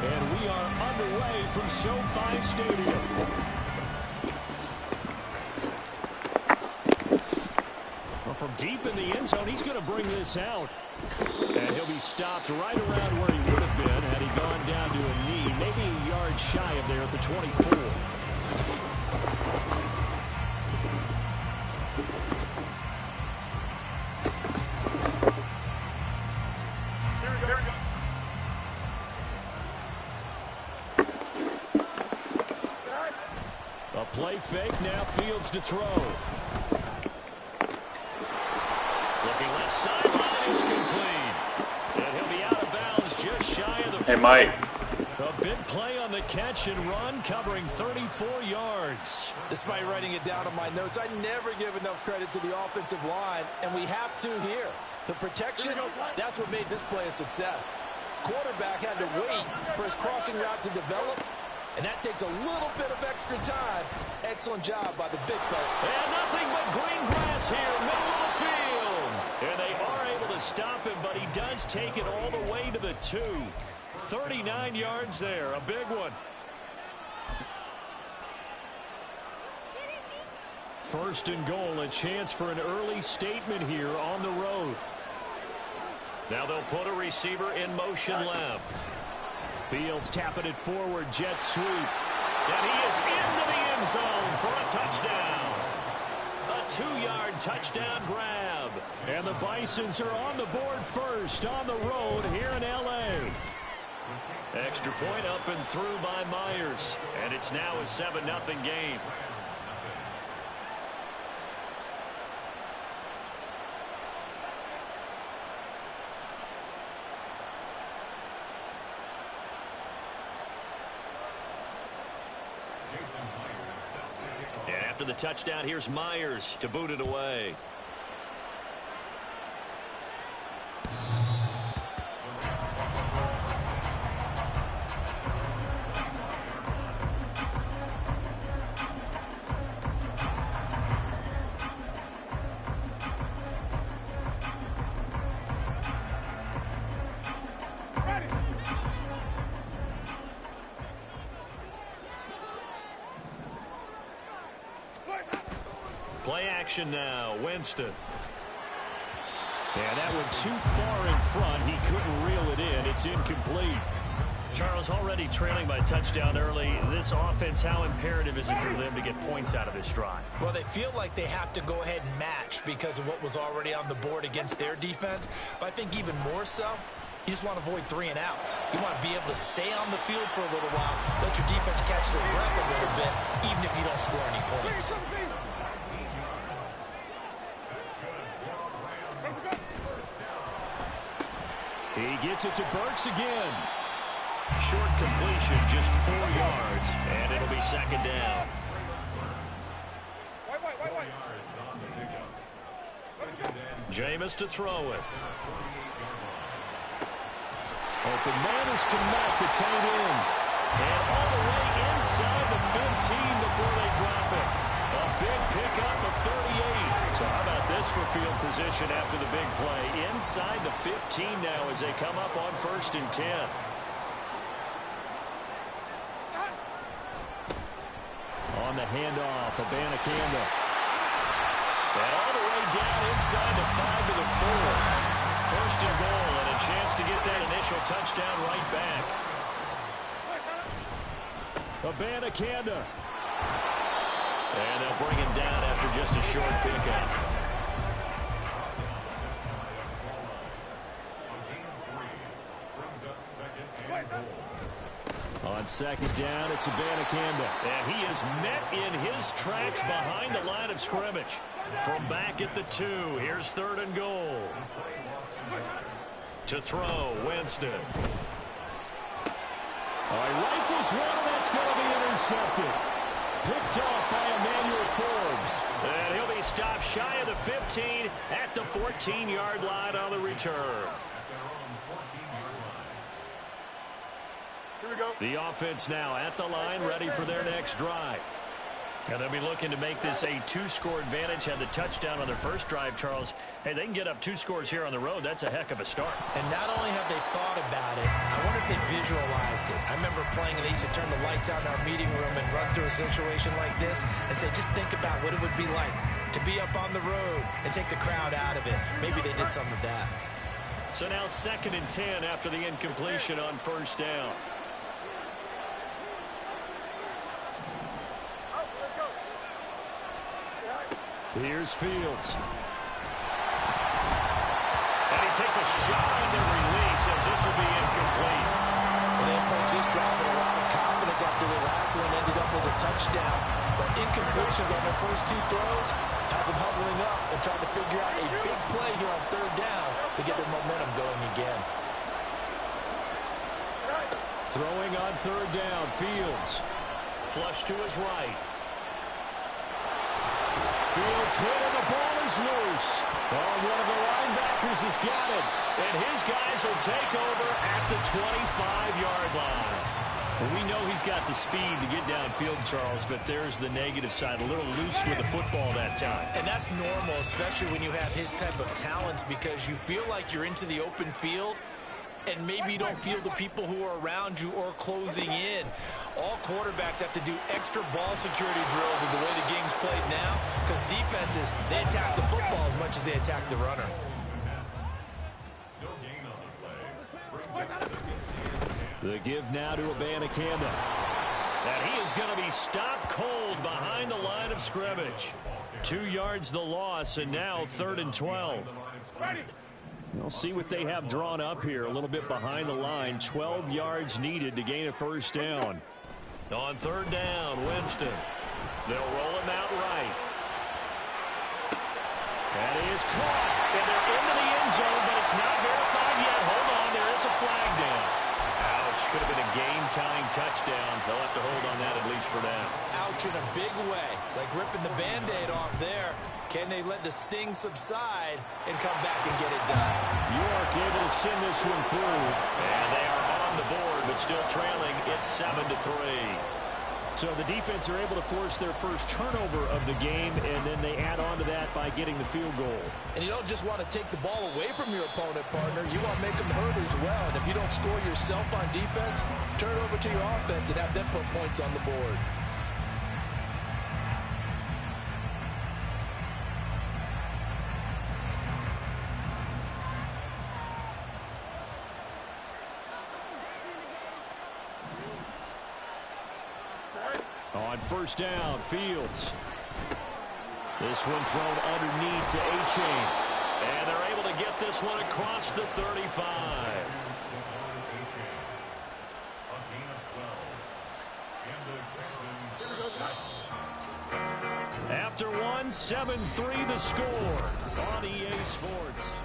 And we are underway from SoFi Stadium. Well, from deep in the end zone, he's going to bring this out. And he'll be stopped right around where he would have been had he gone down to a knee, maybe a yard shy of there at the 24. A play fake, now Fields to throw. Looking left sideline, it's complete. And he'll be out of bounds just shy of the... Hey, Mike. A big play on the catch and run, covering 34 yards. Despite writing it down on my notes, I never give enough credit to the offensive line, and we have to here. The protection, that's what made this play a success. Quarterback had to wait for his crossing route to develop, and that takes a little bit of extra time. Excellent job by the big fella. And nothing but green grass here, middle of the field. And they are able to stop him, but he does take it all the way to the 2. 39 yards there, a big one. First and goal, a chance for an early statement here on the road. Now they'll put a receiver in motion left. Fields tapping it forward, jet sweep. And he is into the end zone for a touchdown. A 2-yard touchdown grab. And the Bisons are on the board first on the road here in L.A. Extra point up and through by Myers. And it's now a 7-0 game. And after the touchdown, here's Myers to boot it away. Play action now, Winston. Yeah, that went too far in front. He couldn't reel it in. It's incomplete. Charles, already trailing by touchdown early. This offense, how imperative is it for them to get points out of this drive? Well, they feel like they have to go ahead and match because of what was already on the board against their defense. But I think even more so, you just want to avoid 3 and outs. You want to be able to stay on the field for a little while, let your defense catch their breath a little bit, even if you don't score any points. He gets it to Burks again. Short completion, just 4 yards, and it'll be second down. Jameis to throw it. Open man is Kmet, the tight end. And all the way inside the 15 before they drop it. A big pickup of 38. So how about this for field position after the big play? Inside the 15 now as they come up on 1st and 10. On the handoff, Abanikanda. And all the way down inside the 5 to the 4. 1st and goal, and a chance to get that initial touchdown right back. Abanikanda. And they'll bring him down after just a short pickup. On 2nd down, it's Abanikanda. And he is met in his tracks behind the line of scrimmage. From back at the 2, here's 3rd and goal. To throw, Winston. Rifles one, and that's going to be intercepted. Picked off by Emmanuel Forbes. And he'll be stopped shy of the 15 at the 14-yard line on the return. Here we go. The offense now at the line, ready for their next drive. And they'll be looking to make this a 2-score advantage. Had the touchdown on their first drive, Charles. Hey, they can get up 2 scores here on the road. That's a heck of a start. And not only have they thought about it, I wonder if they visualized it. I remember playing and they used to turn the lights out in our meeting room and run through a situation like this and say, just think about what it would be like to be up on the road and take the crowd out of it. Maybe they did some of that. So now 2nd and 10 after the incompletion on first down. Here's Fields. And he takes a shot on the release as this will be incomplete. And they approach this drive with a lot of confidence after the last one ended up as a touchdown. But incompletions on their first 2 throws has them huddling up and trying to figure out a big play here on 3rd down to get their momentum going again. Throwing on 3rd down, Fields. Flush to his right. Fields hit and the ball is loose. Oh, one of the linebackers has got it. And his guys will take over at the 25-yard line. Well, we know he's got the speed to get downfield, Charles, but there's the negative side. A little loose with the football that time. And that's normal, especially when you have his type of talents, because you feel like you're into the open field and maybe you don't feel the people who are around you or closing in. All quarterbacks have to do extra ball security drills with the way the game's played now, because defenses, they attack the football as much as they attack the runner. The give now to Abanikanda. And he is going to be stopped cold behind the line of scrimmage. 2 yards the loss, and now 3rd and 12. We'll see what they have drawn up here. A little bit behind the line. 12 yards needed to gain a first down. On 3rd down, Winston. They'll roll him out right. And he is caught. And they're into the end zone, but it's not verified yet. Hold on, there is a flag down. Ouch. Could have been a game-tying touchdown. They'll have to hold on that at least for now. Ouch in a big way. Like ripping the Band-Aid off there. Can they let the sting subside and come back and get it done? York able to send this one through. And they are on the board, but still trailing. It's 7-3. So the defense are able to force their first turnover of the game, and then they add on to that by getting the field goal. And you don't just want to take the ball away from your opponent, partner. You want to make them hurt as well. And if you don't score yourself on defense, turn it over to your offense and have them put points on the board. On first down, Fields. This one thrown underneath to A-Chain. And they're able to get this one across the 35. After one, 7-3 the score on EA Sports.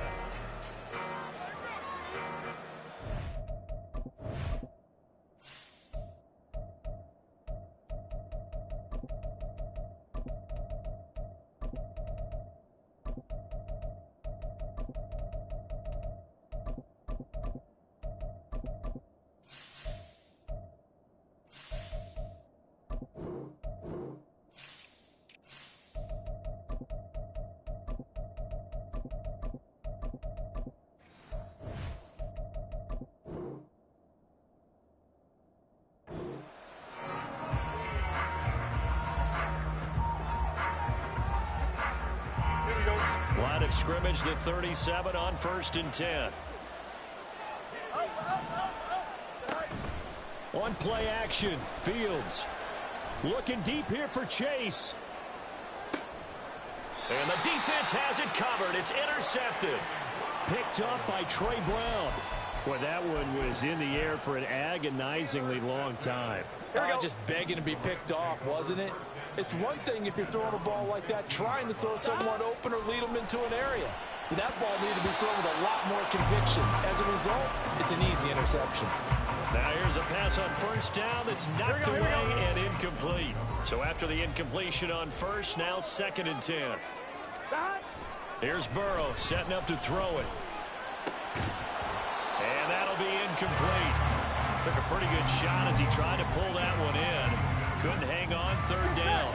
Line of scrimmage, the 37 on 1st and 10. On play action, Fields looking deep here for Chase. And the defense has it covered. It's intercepted. Picked up by Trey Brown. Boy, that one was in the air for an agonizingly long time. Just begging to be picked off, wasn't it? It's one thing if you're throwing a ball like that, trying to throw someone open or lead them into an area. But that ball needed to be thrown with a lot more conviction. As a result, it's an easy interception. Now here's a pass on first down that's knocked away and incomplete. So after the incompletion on first, now 2nd and 10. Here's Burrow setting up to throw it. And that'll be incomplete. Took a pretty good shot as he tried to pull that one in. Couldn't hang on, 3rd down.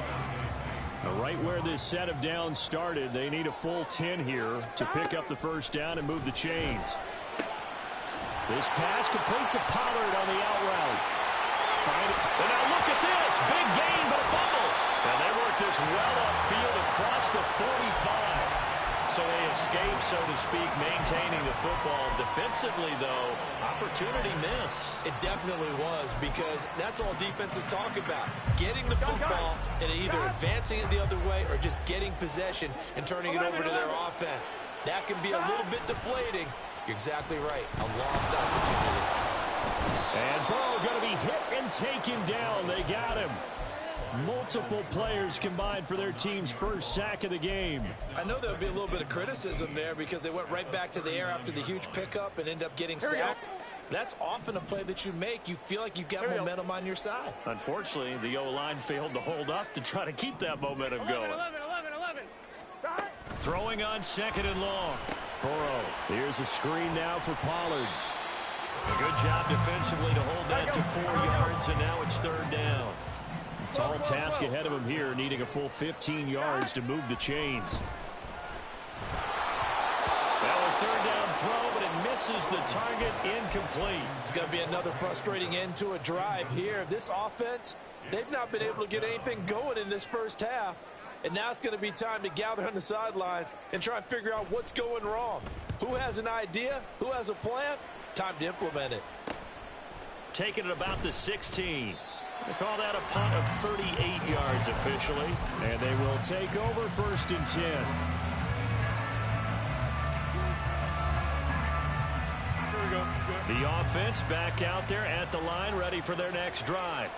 Right where this set of downs started, they need a full 10 here to pick up the first down and move the chains. This pass complete to Pollard on the out route. Find it. And now look at this. Big gain, but a fumble. And they work this well upfield across the 45. So they escape, so to speak, maintaining the football. Defensively, though, opportunity miss. It definitely was, because that's all defenses talk about. Getting the football and either advancing it the other way or just getting possession and turning it over to their offense. That can be a little bit deflating. You're exactly right. A lost opportunity. And Burrow going to be hit and taken down. They got him. Multiple players combined for their team's first sack of the game. I know there'll be a little bit of criticism there because they went right back to the air after the huge pickup and end up getting sacked. That's often a play that you make. You feel like you've got momentum on your side. Unfortunately, the O-line failed to hold up to try to keep that momentum going. 11. Throwing on 2nd and long. Burrow. Here's a screen now for Pollard. A good job defensively to hold that to 4 yards, and now it's 3rd down. Tall task ahead of him here, needing a full 15 yards to move the chains. Well, a 3rd down throw, but it misses the target, incomplete. It's going to be another frustrating end to a drive here. This offense, they've not been able to get anything going in this first half. And now it's going to be time to gather on the sidelines and try and figure out what's going wrong. Who has an idea? Who has a plan? Time to implement it. Taking it about the 16. They call that a punt of 38 yards officially. And they will take over 1st and 10. The offense back out there at the line, ready for their next drive.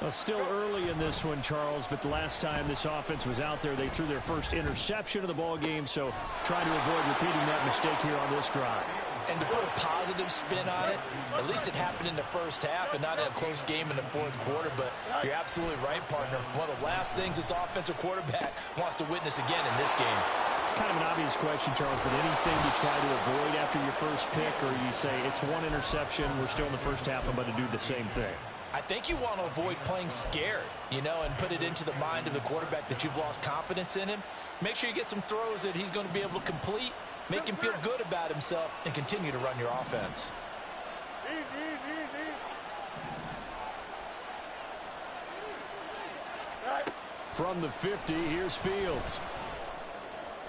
Well, still early in this one, Charles, but the last time this offense was out there, they threw their first interception of the ball game, so try to avoid repeating that mistake here on this drive. And to put a positive spin on it, at least it happened in the first half and not in a close game in the 4th quarter, but you're absolutely right, partner. One of the last things this offensive quarterback wants to witness again in this game. Kind of an obvious question, Charles, but anything you try to avoid after your first pick, or you say it's one interception, we're still in the first half, I'm going to do the same thing? I think you want to avoid playing scared, and put it into the mind of the quarterback that you've lost confidence in him. Make sure you get some throws that he's going to be able to complete, make him feel good about himself, and continue to run your offense. From the 50, here's Fields.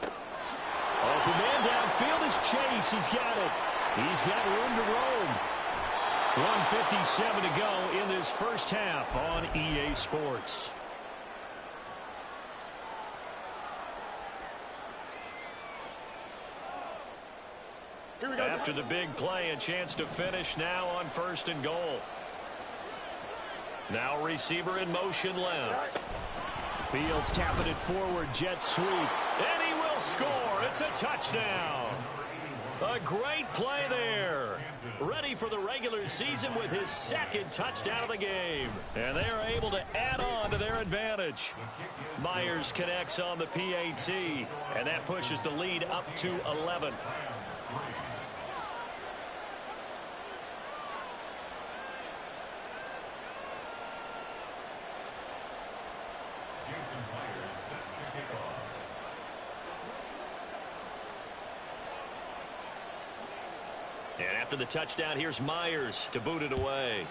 Open man downfield is Chase. He's got it. He's got room to roam. 1:57 to go in this first half on EA Sports. After the big play, a chance to finish now on 1st and goal. Now receiver in motion left. Fields tapping it forward, jet sweep, and he will score. It's a touchdown. A great play there. Ready for the regular season with his 2nd touchdown of the game. And they are able to add on to their advantage. Myers connects on the PAT, and that pushes the lead up to 11. And after the touchdown, here's Myers to boot it away.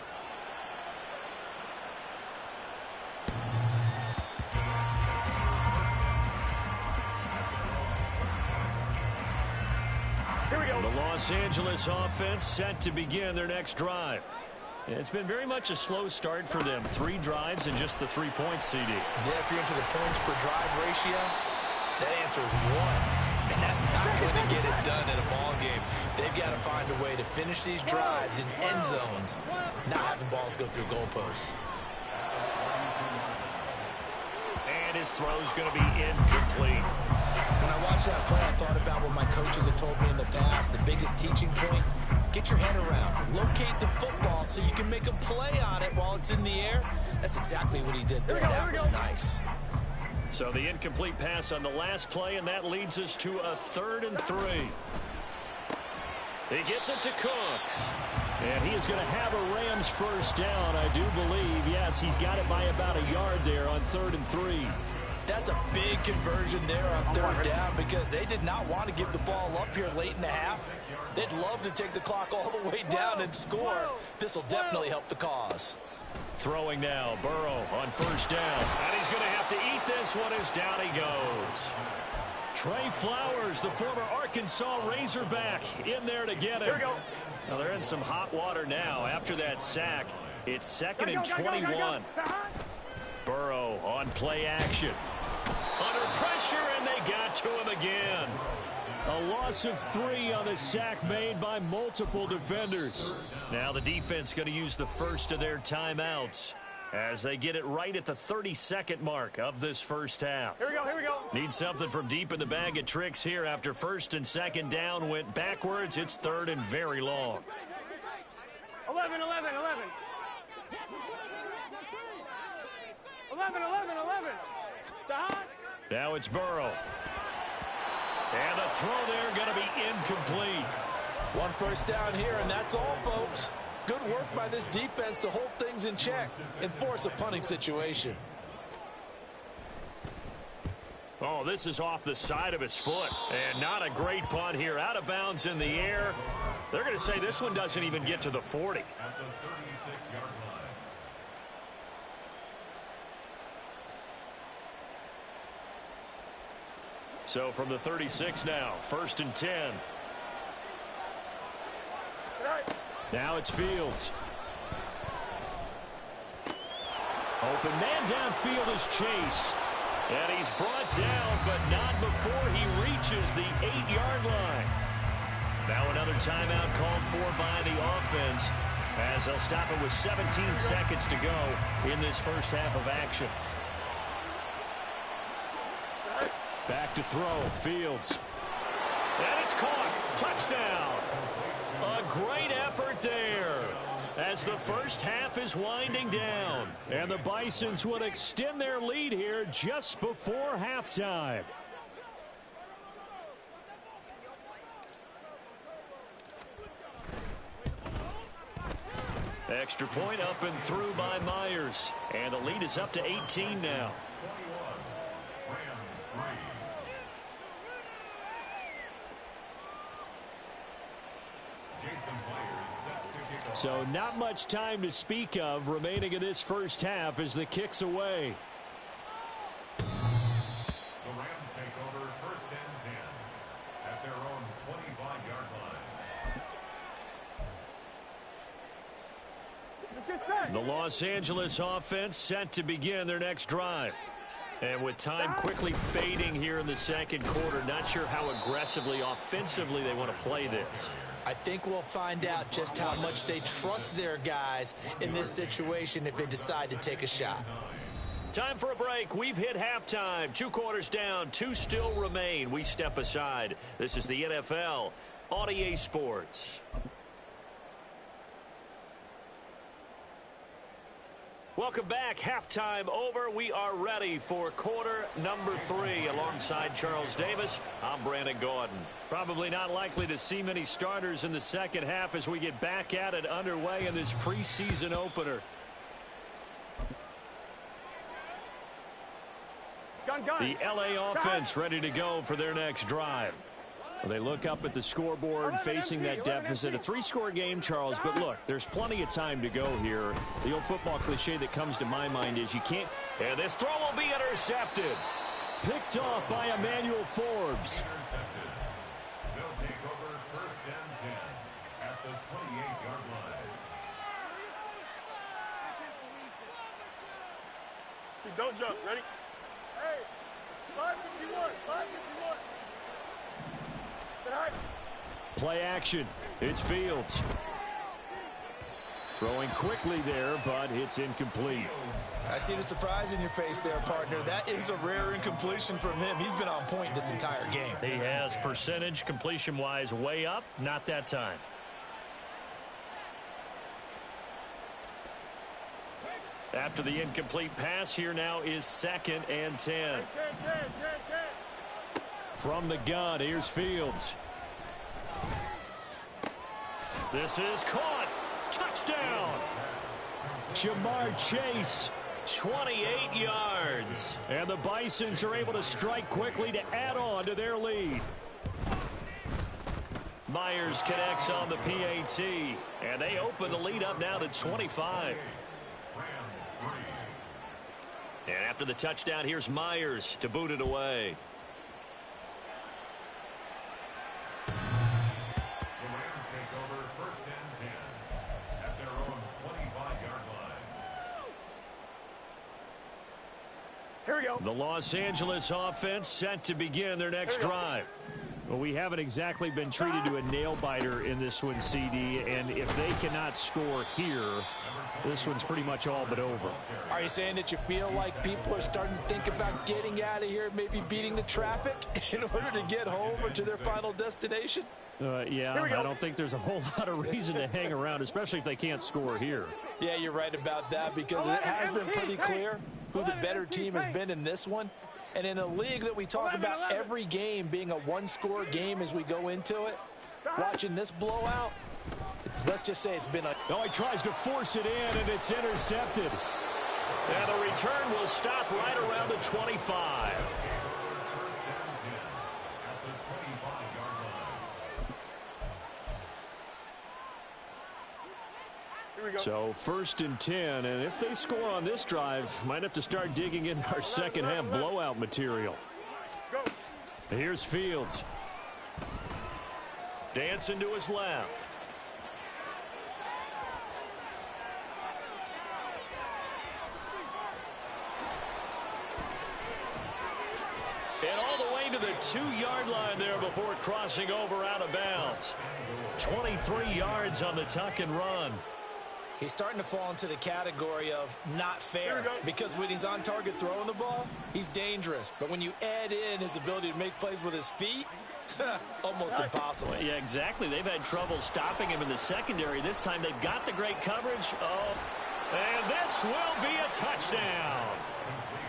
Here we go. The Los Angeles offense set to begin their next drive. It's been very much a slow start for them. 3 drives and just the 3 points, CD. Yeah, if you're into the points per drive ratio, that answer is 1. And that's not going to get it done in a ball game. They've got to find a way to finish these drives in end zones, not having balls go through goalposts. And his throw's going to be incomplete. When I watched that play, I thought about what my coaches had told me in the past. The biggest teaching point, get your head around. Locate the football so you can make a play on it while it's in the air. That's exactly what he did there. That was nice. So the incomplete pass on the last play, and that leads us to a 3rd and 3. He gets it to Cooks. And he is going to have a Rams first down, I do believe. Yes, he's got it by about a yard there on 3rd and 3. That's a big conversion there on third down because they did not want to give the ball up here late in the half. They'd love to take the clock all the way down and score. This will definitely help the cause. Throwing now, Burrow on first down. And he's going to have to eat this one as down he goes. Trey Flowers, the former Arkansas Razorback, in there to get him. Here we go. Now they're in some hot water now after that sack. It's second and 21. Burrow on play action. Under pressure, and they got to him again. A loss of 3 on the sack made by multiple defenders. Now the defense going to use the first of their timeouts as they get it right at the 32nd mark of this first half. Here we go, here we go. Need something from deep in the bag of tricks here after first and second down went backwards. It's third and very long. 11, 11, 11. 11, 11, 11. Now it's Burrow. And the throw there going to be incomplete. One first down here, and that's all, folks. Good work by this defense to hold things in check and force a punting situation. Oh, this is off the side of his foot. And not a great punt here. Out of bounds in the air. They're going to say this one doesn't even get to the 40. At the 36-yard line. So from the 36 now, first and 10. Now it's Fields. Open man downfield is Chase. And he's brought down, but not before he reaches the 8-yard line. Now another timeout called for by the offense as they'll stop it with 17 seconds to go in this first half of action. Back to throw, Fields. And it's caught. Touchdown. A great effort there as the first half is winding down. And the Bisons would extend their lead here just before halftime. Extra point up and through by Myers. And the lead is up to 18 now. So not much time to speak of remaining in this first half as the kick's away. The Rams take over first and 10 at their own 25-yard line. The Los Angeles offense set to begin their next drive. And with time quickly fading here in the second quarter, not sure how aggressively, offensively they want to play this. I think we'll find out just how much they trust their guys in this situation if they decide to take a shot. Time for a break. We've hit halftime. 2 quarters down, 2 still remain. We step aside. This is the NFL on EA Sports. Welcome back. Halftime over. We are ready for quarter number 3. Alongside Charles Davis, I'm Brandon Gordon. Probably not likely to see many starters in the second half as we get back at it underway in this preseason opener. The LA offense ready to go for their next drive. They look up at the scoreboard facing that deficit. A 3-score game, Charles, but look, there's plenty of time to go here. The old football cliche that comes to my mind is you can't. And this throw will be intercepted. Picked off by Emmanuel Forbes. Intercepted. They'll take over first and 10 at the 28-yard line. Don't jump. Ready? Hey, 551. 551. Play action. It's Fields. Throwing quickly there, but it's incomplete. I see the surprise in your face there, partner. That is a rare incompletion from him. He's been on point this entire game. He has percentage completion-wise way up. Not that time. After the incomplete pass, here now is second and 10. From the gun, here's Fields. This is caught. Touchdown. Jamar Chase 28 yards. And the Bisons are able to strike quickly to add on to their lead. Myers connects on the PAT, and they open the lead up now to 25. And after the touchdown, here's Myers to boot it away. The Rams take over 1st and 10 at their own 25-yard line. Here we go. The Los Angeles offense set to begin their next drive. Well, we haven't exactly been treated to a nail-biter in this one, CD, and if they cannot score here, this one's pretty much all but over. Are you saying that you feel like people are starting to think about getting out of here, maybe beating the traffic in order to get home or to their final destination? Yeah, I don't think there's a whole lot of reason to hang around, especially if they can't score here. Yeah, you're right about that because it has been pretty clear who the better team has been in this one. And in a league that we talk about every game being a one-score game as we go into it, watching this blowout, let's just say it's been a... No, he tries to force it in, and it's intercepted. And the return will stop right around the 25. So 1st and 10, and if they score on this drive, might have to start digging in our second half blowout material. Go. Here's Fields. Dancing to his left. And all the way to the 2-yard line there before crossing over out of bounds. 23 yards on the tuck and run. He's starting to fall into the category of not fair because when he's on target throwing the ball, he's dangerous. But when you add in his ability to make plays with his feet, almost impossible. Yeah, exactly. They've had trouble stopping him in the secondary. This time they've got the great coverage. Oh, and this will be a touchdown.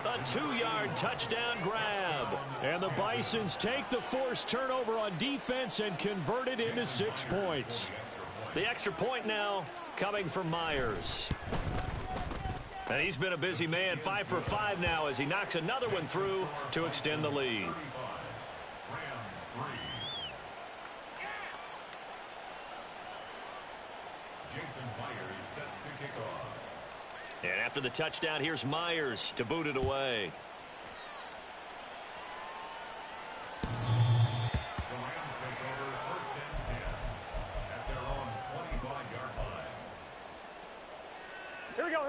A 2-yard touchdown grab. And the Bisons take the forced turnover on defense and convert it into 6 points. The extra point now coming from Myers. And he's been a busy man, 5 for 5 now as he knocks another one through to extend the lead. Rams 3. Jason Myers set to kick off. And after the touchdown, here's Myers to boot it away.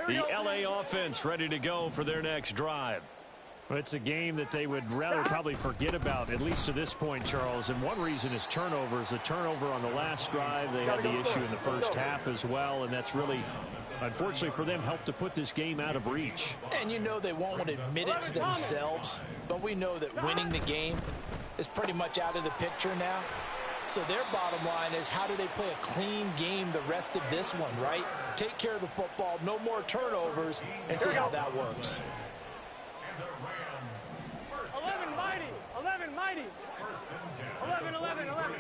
The LA offense ready to go for their next drive. Well, it's a game that they would rather probably forget about, at least to this point, Charles. And one reason is turnovers. The turnover on the last drive, they had the issue in the first half as well, and that's really, unfortunately for them, helped to put this game out of reach. And you know they won't admit it to themselves, but we know that winning the game is pretty much out of the picture now. So their bottom line is, how do they play a clean game the rest of this one, right? Take care of the football, no more turnovers, and see how that works. 11 mighty. 11 mighty. 11, 11, 11.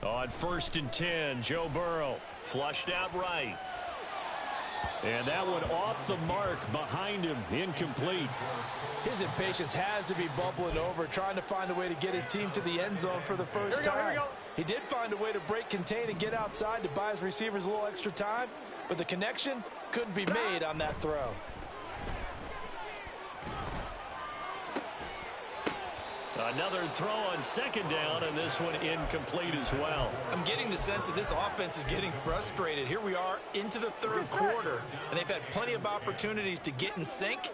On 1st and 10, Joe Burrow flushed out right. And that one off the mark behind him, incomplete. His impatience has to be bubbling over, trying to find a way to get his team to the end zone for the first time. He did find a way to break contain and get outside to buy his receivers a little extra time, but the connection couldn't be made on that throw. Another throw on 2nd down, and this one incomplete as well. I'm getting the sense that this offense is getting frustrated. Here we are into the 3rd quarter, and they've had plenty of opportunities to get in sync.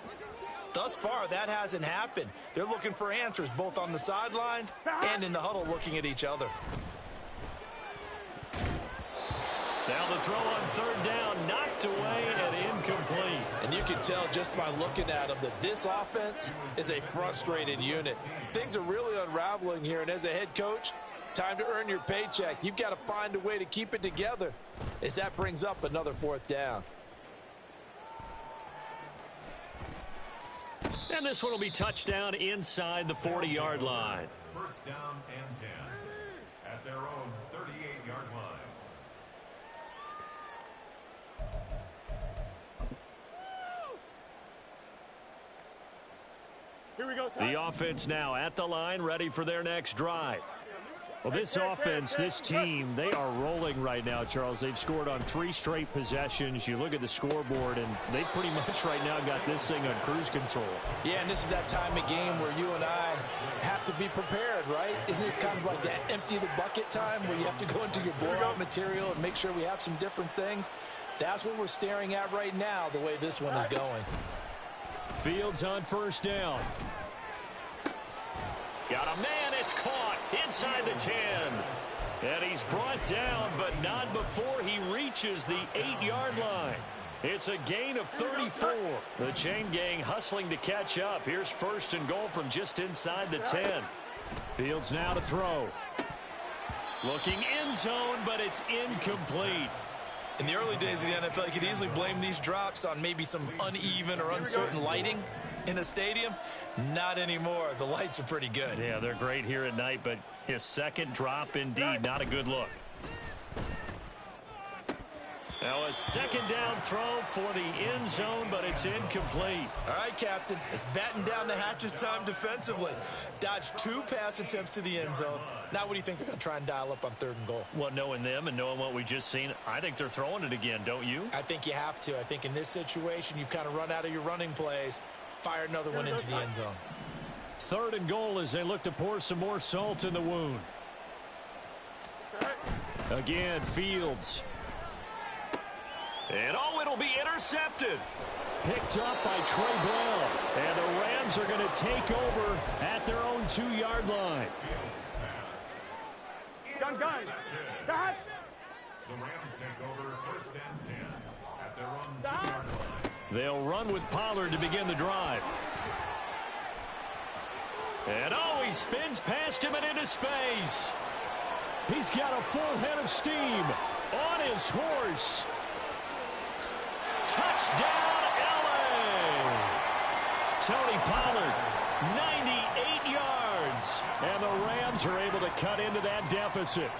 Thus far, that hasn't happened. They're looking for answers both on the sidelines and in the huddle looking at each other. Now the throw on 3rd down, knocked away and incomplete. And you can tell just by looking at them that this offense is a frustrated unit. Things are really unraveling here, and as a head coach, time to earn your paycheck. You've got to find a way to keep it together as that brings up another 4th down. And this one will be touchdown inside the 40-yard line. 1st down and 10 at their own 38-yard line. Here we go, The offense now at the line, ready for their next drive. Well, this offense, this team, they are rolling right now, Charles. They've scored on 3 straight possessions. You look at the scoreboard, and they pretty much right now got this thing on cruise control. Yeah, and this is that time of game where you and I have to be prepared, right? Isn't this kind of like that empty the bucket time where you have to go into your blowout material and make sure we have some different things? That's what we're staring at right now, the way this one is going. Fields on first down. Got a man, it's caught inside the 10. And he's brought down, but not before he reaches the 8-yard line. It's a gain of 34. The chain gang hustling to catch up. Here's first and goal from just inside the 10. Fields now to throw. Looking end zone, but it's incomplete. In the early days of the NFL, you could easily blame these drops on maybe some uneven or uncertain lighting in a stadium. Not anymore. The lights are pretty good. Yeah, they're great here at night, but his second drop, indeed, not a good look. Now a second down throw for the end zone, but it's incomplete. All right, Captain. It's batten down the hatches time defensively. Dodged 2 pass attempts to the end zone. Now what do you think they're going to try and dial up on 3rd and goal? Well, knowing them and knowing what we just seen, I think they're throwing it again, don't you? I think you have to. I think in this situation, you've kind of run out of your running plays. Fire another one into the end zone. 3rd and goal as they look to pour some more salt in the wound. Again, Fields. And oh, it'll be intercepted. Picked up by Trey Brown. And the Rams are going to take over at their own 2-yard line. Gun. Dad. The Rams take over first and 10 at their own 2-yard line. They'll run with Pollard to begin the drive. And oh, he spins past him and into space. He's got a full head of steam on his horse. Touchdown, LA! Tony Pollard, 98 yards. And the Rams are able to cut into that deficit.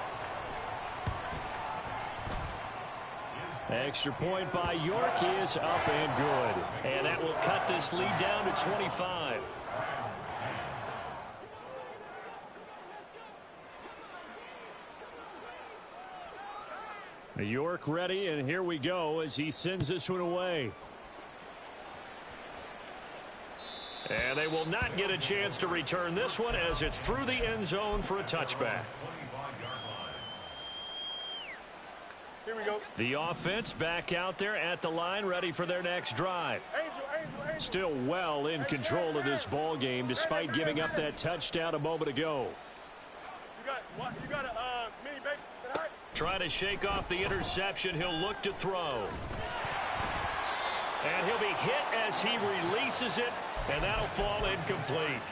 Extra point by York is up and good. And that will cut this lead down to 25. York ready, and here we go as he sends this one away. And they will not get a chance to return this one as it's through the end zone for a touchback. Here we go. The offense back out there at the line, ready for their next drive. Angel. Still well in control of this ball game despite giving up that touchdown a moment ago. You got a mini bake. Trying to shake off the interception. He'll look to throw. And he'll be hit as he releases it, and that'll fall incomplete.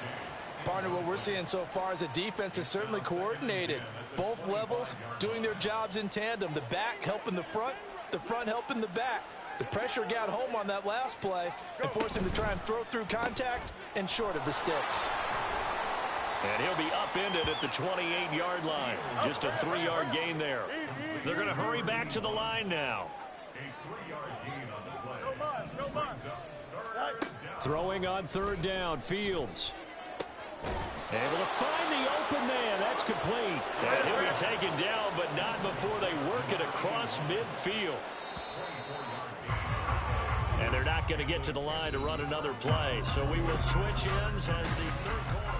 Partner, what we're seeing so far is the defense is certainly coordinated. Both levels doing their jobs in tandem. The back helping the front helping the back. The pressure got home on that last play and forced him to try and throw through contact and short of the sticks. And he'll be upended at the 28-yard line. Just a 3-yard gain there. They're going to hurry back to the line now. A 3-yard gain on the play. No bus. Throwing on 3rd down, Fields. Able to find the open man. That's complete. And he'll be taken down, but not before they work it across midfield. And they're not going to get to the line to run another play. So we will switch ends as the 3rd quarter.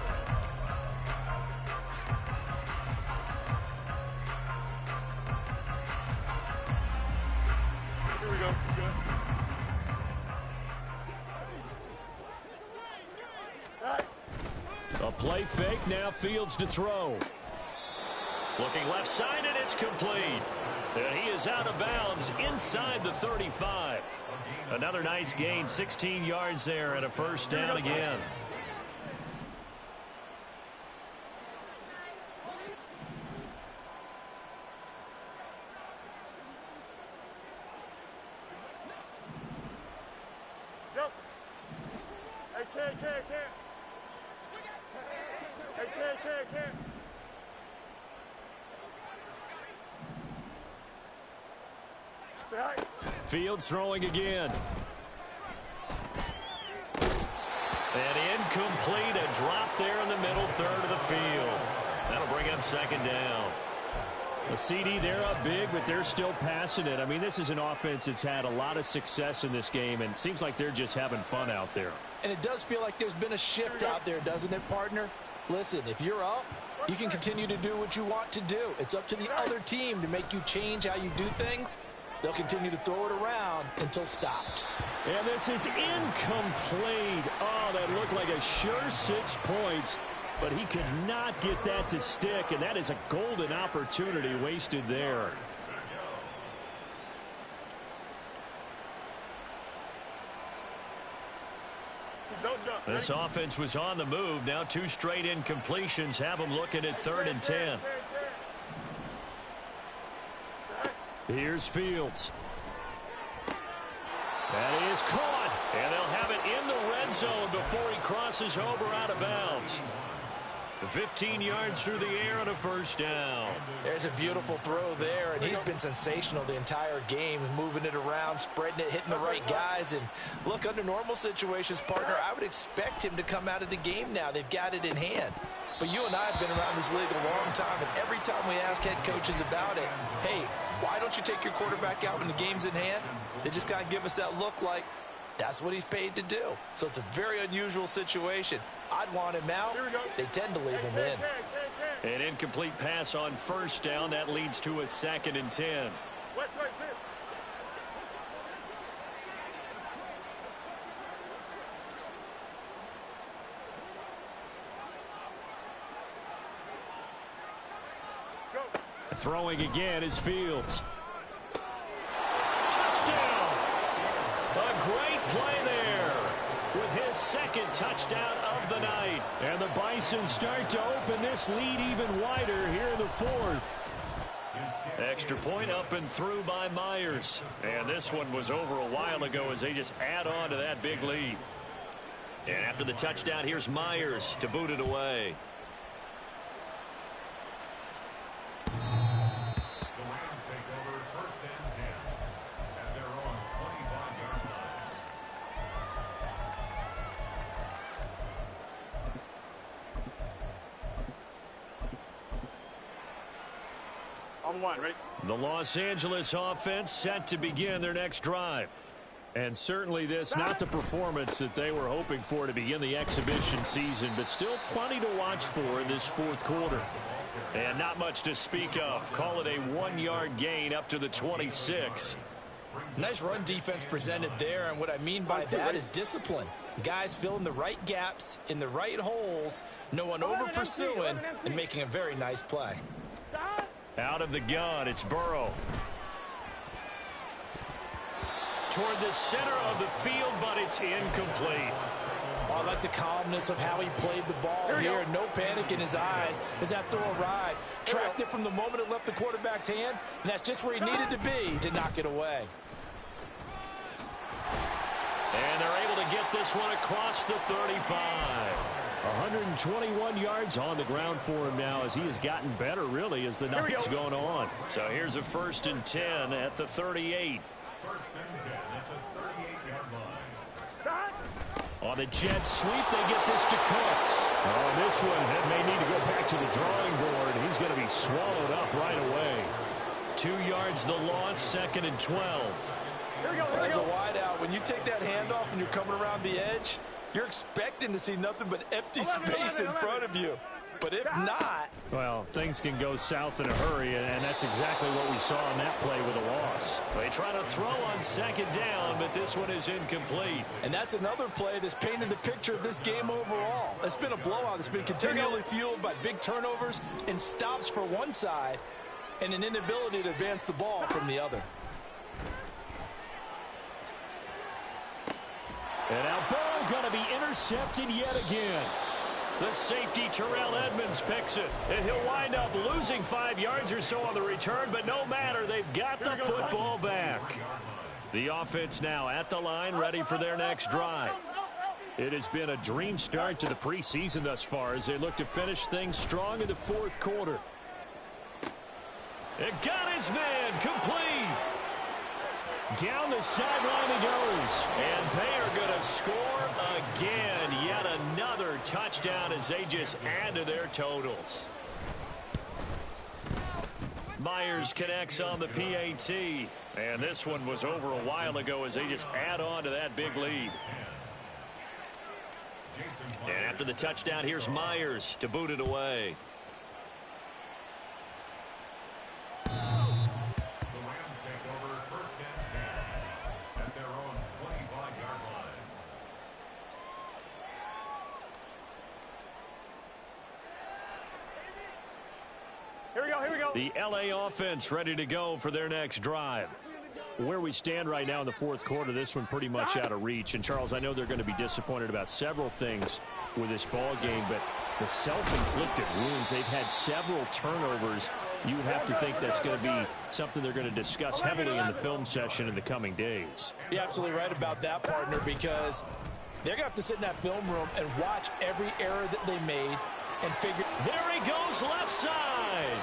Here we go. Good. A play fake, now Fields to throw. Looking left side, and it's complete. And he is out of bounds inside the 35. Another nice gain, 16 yards there, and a first down again. Can't. Fields throwing again. And incomplete, a drop there in the middle third of the field. That'll bring up second down. The CD, they're up big, but they're still passing it. I mean, this is an offense that's had a lot of success in this game, and it seems like they're just having fun out there. And it does feel like there's been a shift out there, doesn't it, partner? Listen, if you're up, you can continue to do what you want to do. It's up to the other team to make you change how you do things. They'll continue to throw it around until stopped. And this is incomplete. Oh, that looked like a sure 6 points. But he could not get that to stick, and that is a golden opportunity wasted there. This offense was on the move. Now 2 straight incompletions have them looking at 3rd and 10. Here's Fields. That is caught, and they'll have it in the red zone before he crosses over out of bounds. 15 yards through the air on a first down. There's a beautiful throw there, and he's been sensational the entire game, moving it around, spreading it, hitting the right guys. And look, under normal situations, partner, I would expect him to come out of the game now. They've got it in hand. But you and I have been around this league a long time, and every time we ask head coaches about it, hey, why don't you take your quarterback out when the game's in hand? They just kind of give us that look like that's what he's paid to do. So it's a very unusual situation. I'd want him out. They tend to leave him in. An incomplete pass on first down. That leads to a 2nd and 10. Throwing again is Fields. Touchdown! A great play there with his 2nd touchdown of the night. And the Bison start to open this lead even wider here in the 4th. Extra point up and through by Myers. And this one was over a while ago as they just add on to that big lead. And after the touchdown, here's Myers to boot it away. The Los Angeles offense set to begin their next drive. And certainly this, not the performance that they were hoping for to begin the exhibition season, but still plenty to watch for in this 4th quarter. And not much to speak of. Call it a 1-yard gain up to the 26. Nice run defense presented there, and what I mean by that is discipline. Guys filling the right gaps in the right holes, no one over pursuing, and making a very nice play. Out of the gun, it's Burrow. Toward the center of the field, but it's incomplete. Oh, I like the calmness of how he played the ball here. No panic in his eyes as that throw arrived. Tracked it from the moment it left the quarterback's hand, and that's just where he needed to be to knock it away. And they're able to get this one across the 35. 121 yards on the ground for him now as he has gotten better, really, as the night's going on. So here's a 1st and 10 at the 38. 1st and 10 at the 38-yard line. On the jet sweep, they get this to Cooks. Oh, this one may need to go back to the drawing board. He's going to be swallowed up right away. 2 yards the loss, 2nd and 12. As a wideout, when you take that handoff and you're coming around the edge, you're expecting to see nothing but empty space in front of you. But if not... Well, things can go south in a hurry, and that's exactly what we saw on that play with a loss. They try to throw on 2nd down, but this one is incomplete. And that's another play that's painted the picture of this game overall. It's been a blowout. It's been continually fueled by big turnovers and stops for one side and an inability to advance the ball from the other. And now Burrow going to be intercepted yet again. The safety, Terrell Edmonds, picks it. And he'll wind up losing 5 yards or so on the return, but no matter, they've got the football back. The offense now at the line, ready for their next drive. It has been a dream start to the preseason thus far as they look to finish things strong in the 4th quarter. It got his man complete. Down the sideline he goes. And they are going to score again. Yet another touchdown as they just add to their totals. Myers connects on the PAT. And this one was over a while ago as they just add on to that big lead. And after the touchdown, here's Myers to boot it away. The Rams take over first and 10 at their own 25-yard line. Here we go, here we go. The LA offense ready to go for their next drive. Where we stand right now in the fourth quarter, this one pretty much out of reach. And, Charles, I know they're going to be disappointed about several things with this ball game, but the self-inflicted wounds, they've had several turnovers. You would have to think that's going to be something they're going to discuss heavily in the film session in the coming days. You're absolutely right about that, partner, because they're going to have to sit in that film room and watch every error that they made and figure. There he goes left side.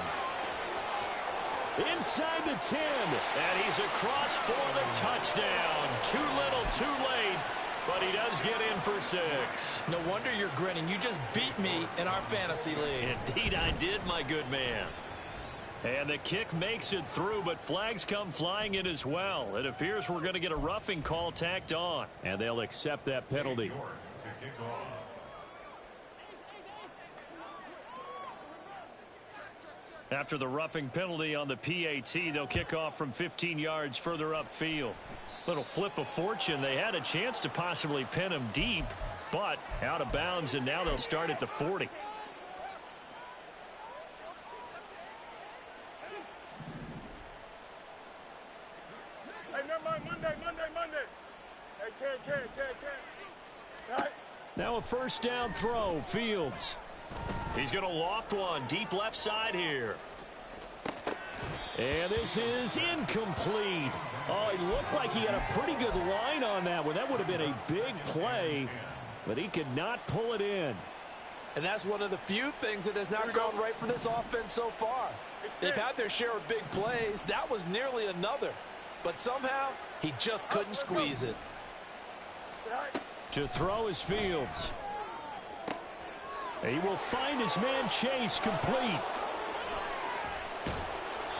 Inside the 10. And he's across for the touchdown. Too little, too late. But he does get in for 6. No wonder you're grinning. You just beat me in our fantasy league. Indeed I did, my good man. And the kick makes it through, but flags come flying in as well. It appears we're going to get a roughing call tacked on. And they'll accept that penalty. After the roughing penalty on the PAT, they'll kick off from 15 yards further upfield. Little flip of fortune. They had a chance to possibly pin him deep, but out of bounds, and now they'll start at the 40. Hey, never mind, Monday. Hey, can't. Right. Now a first down throw, Fields. He's going to loft one deep left side here. And this is incomplete. Oh, he looked like he had a pretty good line on that one. That would have been a big play, but he could not pull it in. And that's one of the few things that has not gone right for this offense so far. They've had their share of big plays. That was nearly another. But somehow, he just couldn't squeeze it. To throw is Fields. He will find his man Chase complete.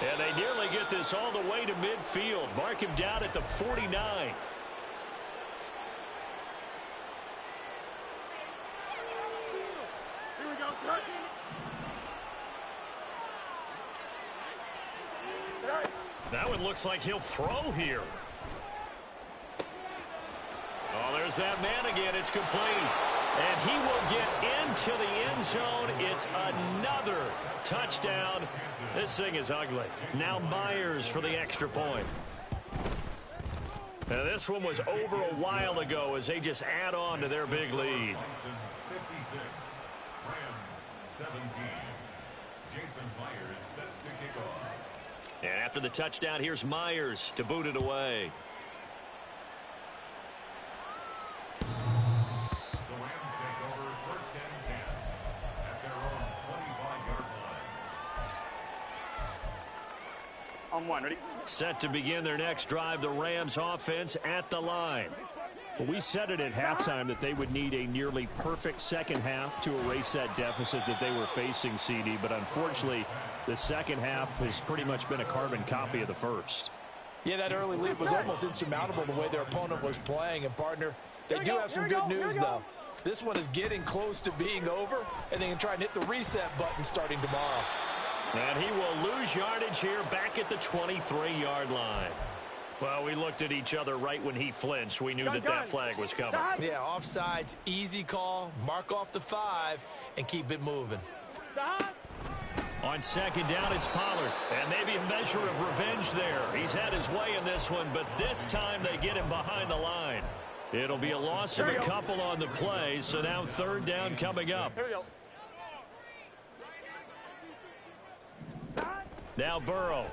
And they nearly get this all the way to midfield. Mark him down at the 49. Here we go, son. That one looks like he'll throw here. Oh, there's that man again. It's complete. And he will get into the end zone. It's another touchdown. This thing is ugly. Now Myers for the extra point. Now this one was over a while ago as they just add on to their big lead. 56, Rams 17. Jason Myers set to kick off. And after the touchdown, here's Myers to boot it away. On one, ready? Set to begin their next drive, the Rams offense at the line. Well, we said it at halftime that they would need a nearly perfect second half to erase that deficit that they were facing, CD, but unfortunately, the second half has pretty much been a carbon copy of the first. Yeah, that early lead was almost insurmountable the way their opponent was playing. And, partner, they do have some good news, though. This one is getting close to being over, and they can try and hit the reset button starting tomorrow. And he will lose yardage here back at the 23-yard line. Well, we looked at each other right when he flinched. We knew that flag was coming. Yeah, offsides, easy call, mark off the 5, and keep it moving. On second down, it's Pollard. And maybe a measure of revenge there. He's had his way in this one, but this time they get him behind the line. It'll be a loss of a couple on the play, so now third down coming up. Here we go. Now Burrow.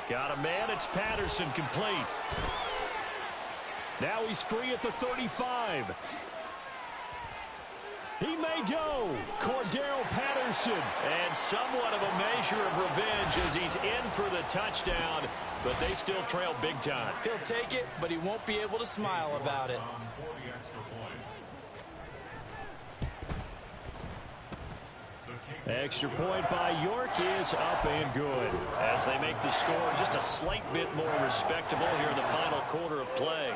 Got a man, it's Patterson, complete. Now he's free at the 35. He may go. Cordero Patterson. And somewhat of a measure of revenge as he's in for the touchdown, but they still trail big time. He'll take it, but he won't be able to smile about it. Extra point by York is up and good. As they make the score just a slight bit more respectable here in the final quarter of play.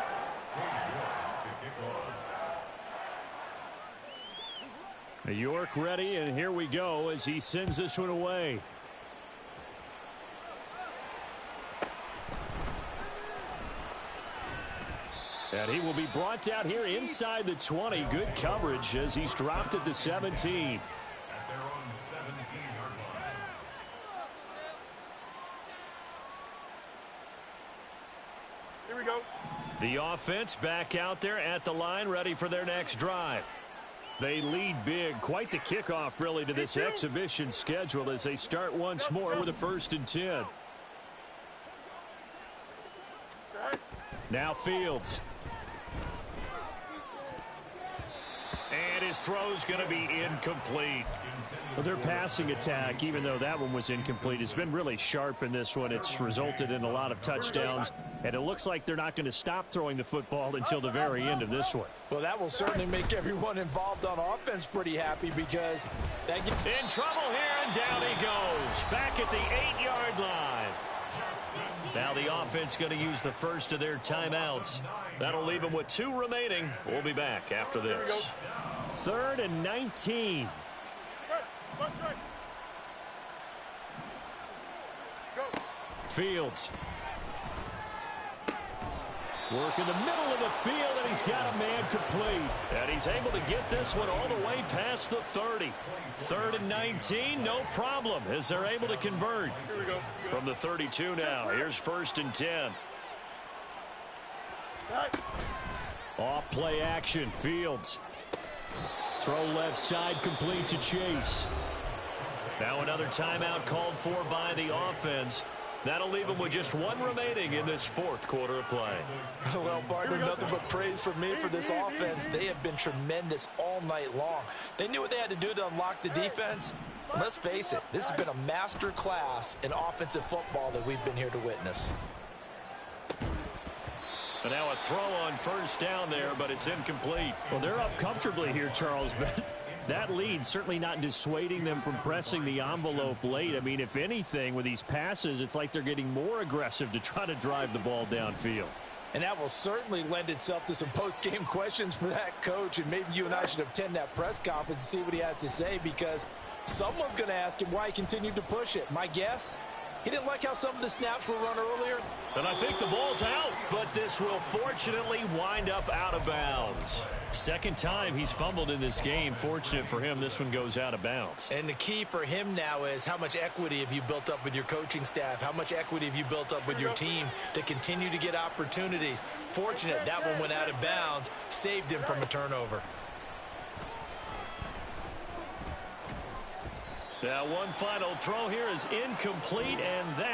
York ready, and here we go as he sends this one away. And he will be brought down here inside the 20. Good coverage as he's dropped at the 17. Here we go. The offense back out there at the line, ready for their next drive. They lead big. Quite the kickoff, really, to this exhibition schedule as they start once more with a 1st and 10. Now Fields. And his throw's going to be incomplete. Well, their passing attack, even though that one was incomplete, has been really sharp in this one. It's resulted in a lot of touchdowns, and it looks like they're not going to stop throwing the football until the very end of this one. Well, that will certainly make everyone involved on offense pretty happy because that gets in trouble here, and down he goes. Back at the 8-yard line. Now the offense going to use the first of their timeouts. That'll leave them with 2 remaining. We'll be back after this. 3rd and 19. Fields. Work in the middle of the field, and he's got a man complete. And he's able to get this one all the way past the 30. 3rd and 19, no problem, as they're able to convert. Here we go. From the 32 now, here's 1st and 10. Off play action, Fields. Throw left side, complete to Chase. Now another timeout called for by the offense. That'll leave them with just 1 remaining in this 4th quarter of play. Well, partner, nothing but praise from me for this offense. They have been tremendous all night long. They knew what they had to do to unlock the defense. And let's face it, this has been a master class in offensive football that we've been here to witness. And now a throw on 1st down there, but it's incomplete. Well, they're up comfortably here, Charles, but that lead certainly not dissuading them from pressing the envelope late. I mean, if anything, with these passes, it's like they're getting more aggressive to try to drive the ball downfield. And that will certainly lend itself to some post-game questions for that coach, and maybe you and I should attend that press conference and see what he has to say, because someone's going to ask him why he continued to push it. My guess, he didn't like how some of the snaps were run earlier. And I think the ball's out, but this will fortunately wind up out of bounds. 2nd time he's fumbled in this game. Fortunate for him, this one goes out of bounds. And the key for him now is how much equity have you built up with your coaching staff? How much equity have you built up with your team to continue to get opportunities? Fortunate that one went out of bounds, saved him from a turnover. Now one final throw here is incomplete, and that